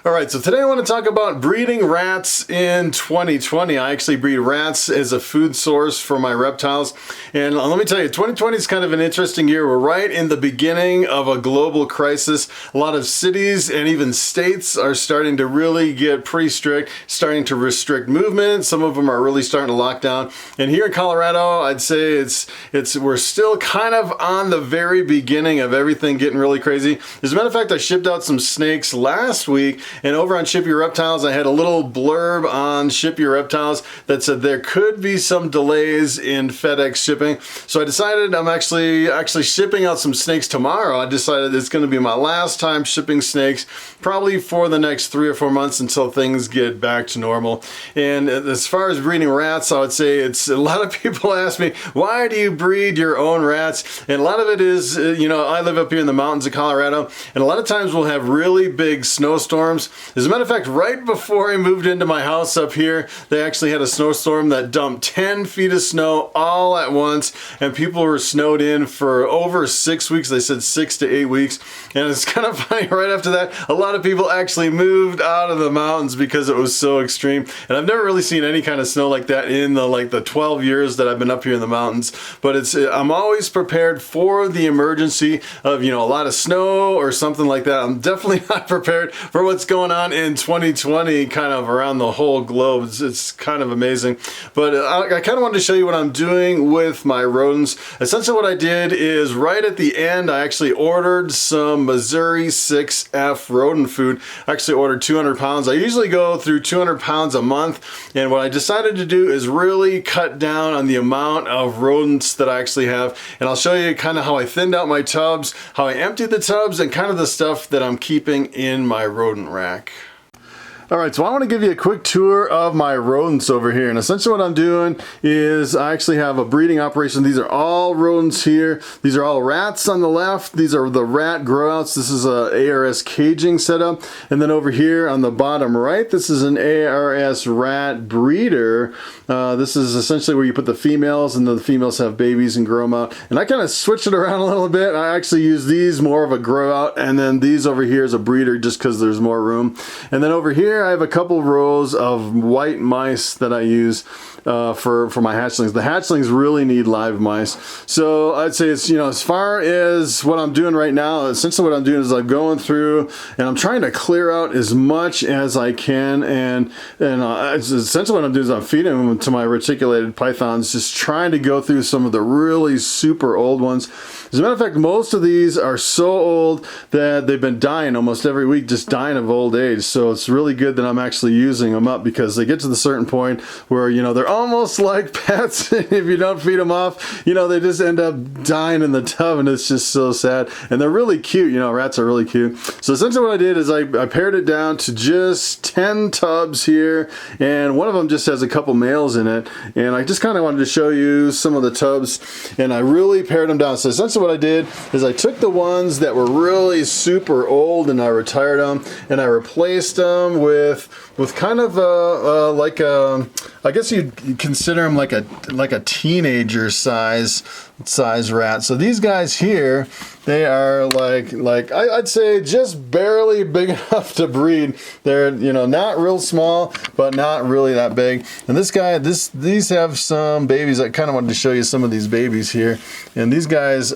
Alright, so today I want to talk about breeding rats in 2020. I actually breed rats as a food source for my reptiles. And let me tell you, 2020 is kind of an interesting year. We're right in the beginning of a global crisis. A lot of cities and even states are starting to really get pretty strict, starting to restrict movement. Some of them are really starting to lock down. And here in Colorado, I'd say we're still kind of on the very beginning of everything getting really crazy. As a matter of fact, I shipped out some snakes last week. And over on Ship Your Reptiles, I had a little blurb on Ship Your Reptiles that said there could be some delays in FedEx shipping. So I decided I'm actually shipping out some snakes tomorrow. I decided it's going to be my last time shipping snakes, probably for the next 3 or 4 months until things get back to normal. And as far as breeding rats, I would say a lot of people ask me, why do you breed your own rats? And a lot of it is, I live up here in the mountains of Colorado, and a lot of times we'll have really big snowstorms. As a matter of fact, right before I moved into my house up here, they actually had a snowstorm that dumped 10 feet of snow all at once, and people were snowed in for over 6 weeks. They said 6 to 8 weeks. And it's kind of funny, right after that, a lot of people actually moved out of the mountains because it was so extreme. And I've never really seen any kind of snow like that in the 12 years that I've been up here in the mountains. But I'm always prepared for the emergency of, a lot of snow or something like that. I'm definitely not prepared for what's going on in 2020 kind of around the whole globe. It's kind of amazing. But I kind of wanted to show you what I'm doing with my rodents. Essentially what I did is right at the end, I actually ordered some Missouri 6F rodent food. I actually ordered 200 pounds. I usually go through 200 pounds a month. And what I decided to do is really cut down on the amount of rodents that I actually have. And I'll show you kind of how I thinned out my tubs, how I emptied the tubs, and kind of the stuff that I'm keeping in my rodent rack. Alright, so I want to give you a quick tour of my rodents over here. And essentially what I'm doing is I actually have a breeding operation. These are all rodents here. These are all rats on the left. These are the rat growouts. This is a ARS caging setup. And then over here on the bottom right, this is an ARS rat breeder. This is essentially where you put the females, and the females have babies and grow them out. And I kind of switch it around a little bit. I actually use these more of a grow out, and then these over here is a breeder just because there's more room. And then over here I have a couple rows of white mice that I use for my hatchlings. The hatchlings really need live mice. So I'd say it's, as far as what I'm doing right now, essentially what I'm doing is I'm going through and I'm trying to clear out as much as I can. And essentially what I'm doing is I'm feeding them to my reticulated pythons, just trying to go through some of the really super old ones. As a matter of fact, most of these are so old that they've been dying almost every week, just dying of old age. So it's really good that I'm actually using them up, because they get to the certain point where, they're almost like pets. If you don't feed them off, they just end up dying in the tub, and it's just so sad. And they're really cute, rats are really cute. So essentially what I did is I pared it down to just 10 tubs here, and one of them just has a couple males in it. And I just kind of wanted to show you some of the tubs, and I really pared them down. So essentially what I did is I took the ones that were really super old and I retired them, and I replaced them with kind of I guess you'd consider them like a teenager size rat. So these guys here, they are like I'd say just barely big enough to breed. They're not real small, but not really that big. And this guy, these have some babies. I kind of wanted to show you some of these babies here. And these guys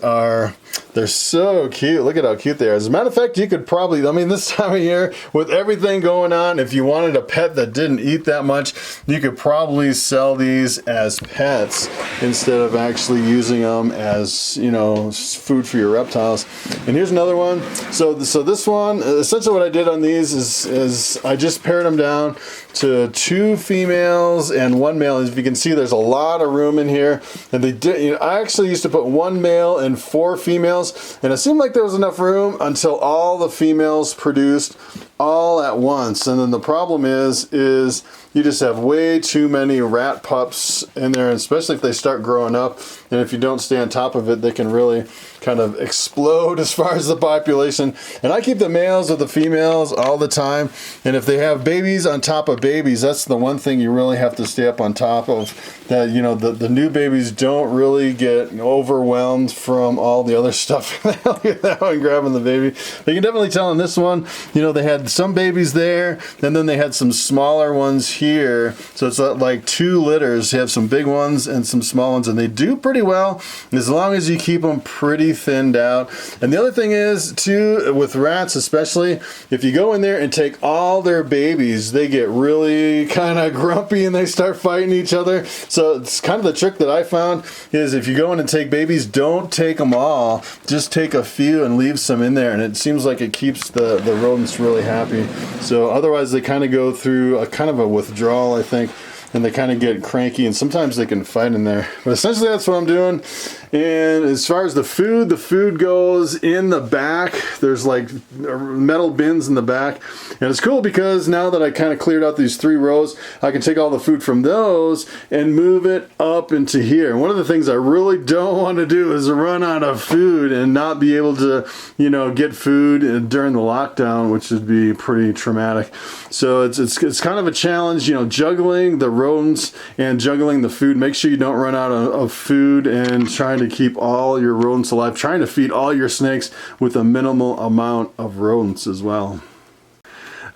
they're so cute. Look at how cute they are. As a matter of fact, you could probably, this time of year with everything going on, if you wanted a pet that didn't eat that much, you could probably sell these as pets instead of actually using them as, food for your reptiles. And here's another one. So this one, essentially what I did on these is I just pared them down to 2 females and 1 male. As you can see, there's a lot of room in here. And I actually used to put 1 male and 4 females, and it seemed like there was enough room until all the females produced all at once. And then the problem is you just have way too many rat pups in there, especially if they start growing up. And if you don't stay on top of it, they can really kind of explode as far as the population. And I keep the males with the females all the time. And if they have babies on top of babies, that's the one thing you really have to stay up on top of. That, you know, the new babies don't really get overwhelmed from all the other stuff. Look at that one grabbing the baby. But you can definitely tell in this one, you know, they had some babies there, and then they had some smaller ones here. So it's like 2 litters. You have some big ones and some small ones, and they do pretty well as long as you keep them pretty thinned out. And the other thing is, too, with rats especially, if you go in there and take all their babies, they get really kind of grumpy and they start fighting each other. So it's kind of the trick that I found is if you go in and take babies, don't take them all. Just take a few and leave some in there. And it seems like it keeps the rodents really happy. So otherwise they kind of go through a kind of a withdrawal, I think. And they kind of get cranky, and sometimes they can fight in there. But essentially that's what I'm doing. And as far as the food goes in the back. There's like metal bins in the back. And it's cool because now that I kind of cleared out these 3 rows, I can take all the food from those and move it up into here. And one of the things I really don't want to do is run out of food and not be able to, you know, get food during the lockdown, which would be pretty traumatic. So it's kind of a challenge, you know, juggling the rodents and juggling the food. Make sure you don't run out of food, and trying to keep all your rodents alive, trying to feed all your snakes with a minimal amount of rodents as well.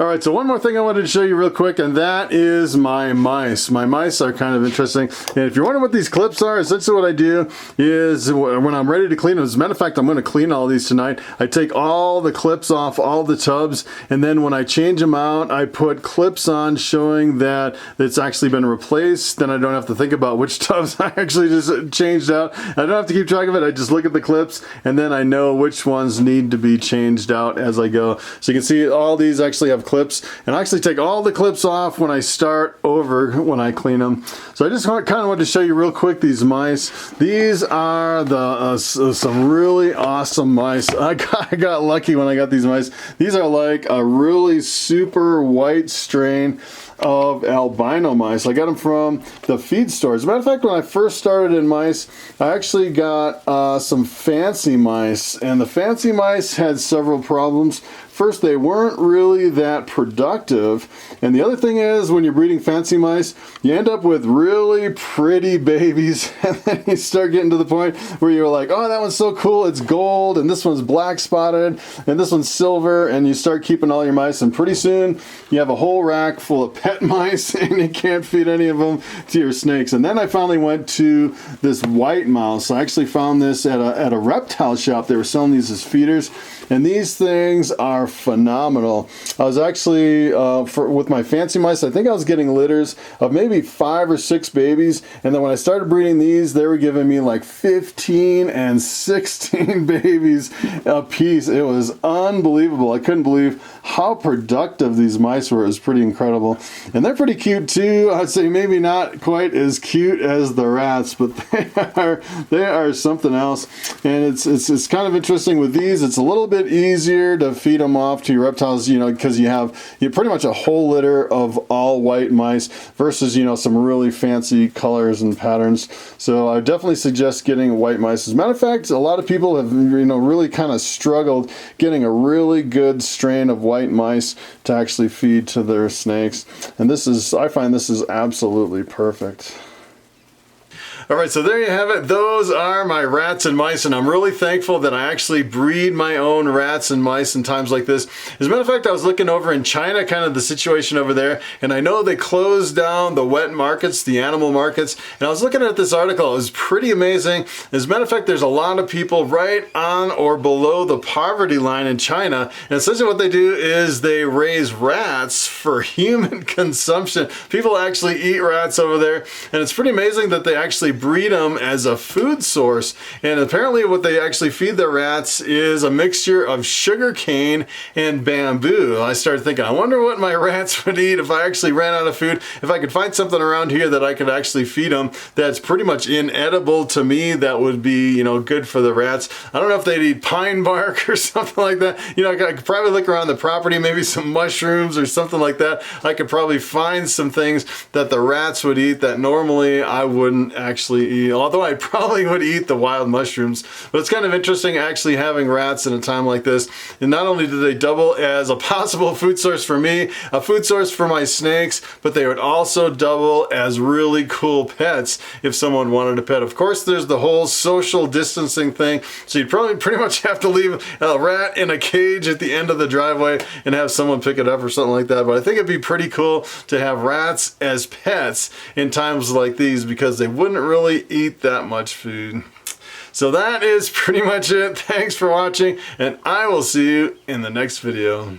Alright, so one more thing I wanted to show you real quick, and that is my mice. My mice are kind of interesting. And if you're wondering what these clips are, essentially what I do is when I'm ready to clean them, as a matter of fact, I'm going to clean all these tonight. I take all the clips off all the tubs, and then when I change them out, I put clips on showing that it's actually been replaced. Then I don't have to think about which tubs I actually just changed out. I don't have to keep track of it. I just look at the clips, and then I know which ones need to be changed out as I go. So you can see all these actually have clips, and I actually take all the clips off when I start over when I clean them. So I just kind of wanted to show you real quick these mice. These are the some really awesome mice. I got lucky when I got these mice. These are like a really super white strain of albino mice. I got them from the feed store. As a matter of fact, when I first started in mice, I actually got some fancy mice, and the fancy mice had several problems. First, they weren't really that productive, and the other thing is when you're breeding fancy mice, you end up with really pretty babies, and then you start getting to the point where you're like, oh, that one's so cool, it's gold, and this one's black spotted, and this one's silver, and you start keeping all your mice, and pretty soon you have a whole rack full of pet mice, and you can't feed any of them to your snakes. And then I finally went to this white mouse. I actually found this at a reptile shop. They were selling these as feeders, and these things are phenomenal. I was actually, with my fancy mice, I think I was getting litters of maybe 5 or 6 babies, and then when I started breeding these, they were giving me like 15 and 16 babies a piece. It was unbelievable. I couldn't believe how productive these mice were. It was pretty incredible. And they're pretty cute too. I'd say maybe not quite as cute as the rats, but they are something else. And it's kind of interesting with these. It's a little bit easier to feed them off to your reptiles, you know, because you have pretty much a whole litter of all white mice versus, you know, some really fancy colors and patterns. So I definitely suggest getting white mice. As a matter of fact, a lot of people have, you know, really kind of struggled getting a really good strain of white mice to actually feed to their snakes. And I find this is absolutely perfect. Alright, so there you have it. Those are my rats and mice, and I'm really thankful that I actually breed my own rats and mice in times like this. As a matter of fact, I was looking over in China, kind of the situation over there, and I know they closed down the wet markets, the animal markets, and I was looking at this article. It was pretty amazing. As a matter of fact, there's a lot of people right on or below the poverty line in China, and essentially what they do is they raise rats for human consumption. People actually eat rats over there, and it's pretty amazing that they actually breed them as a food source. And apparently what they actually feed their rats is a mixture of sugar cane and bamboo. I started thinking, I wonder what my rats would eat if I actually ran out of food. If I could find something around here that I could actually feed them that's pretty much inedible to me, that would be, you know, good for the rats. I don't know if they'd eat pine bark or something like that. You know, I could probably look around the property, maybe some mushrooms or something like that, I could probably find some things that the rats would eat that normally I wouldn't actually eat, although I probably would eat the wild mushrooms. But it's kind of interesting actually having rats in a time like this. And not only do they double as a possible food source for me, a food source for my snakes, but they would also double as really cool pets if someone wanted a pet. Of course, there's the whole social distancing thing, so you'd probably pretty much have to leave a rat in a cage at the end of the driveway and have someone pick it up or something like that. But I think it'd be pretty cool to have rats as pets in times like these because they wouldn't really eat that much food. So that is pretty much it. Thanks for watching, and I will see you in the next video.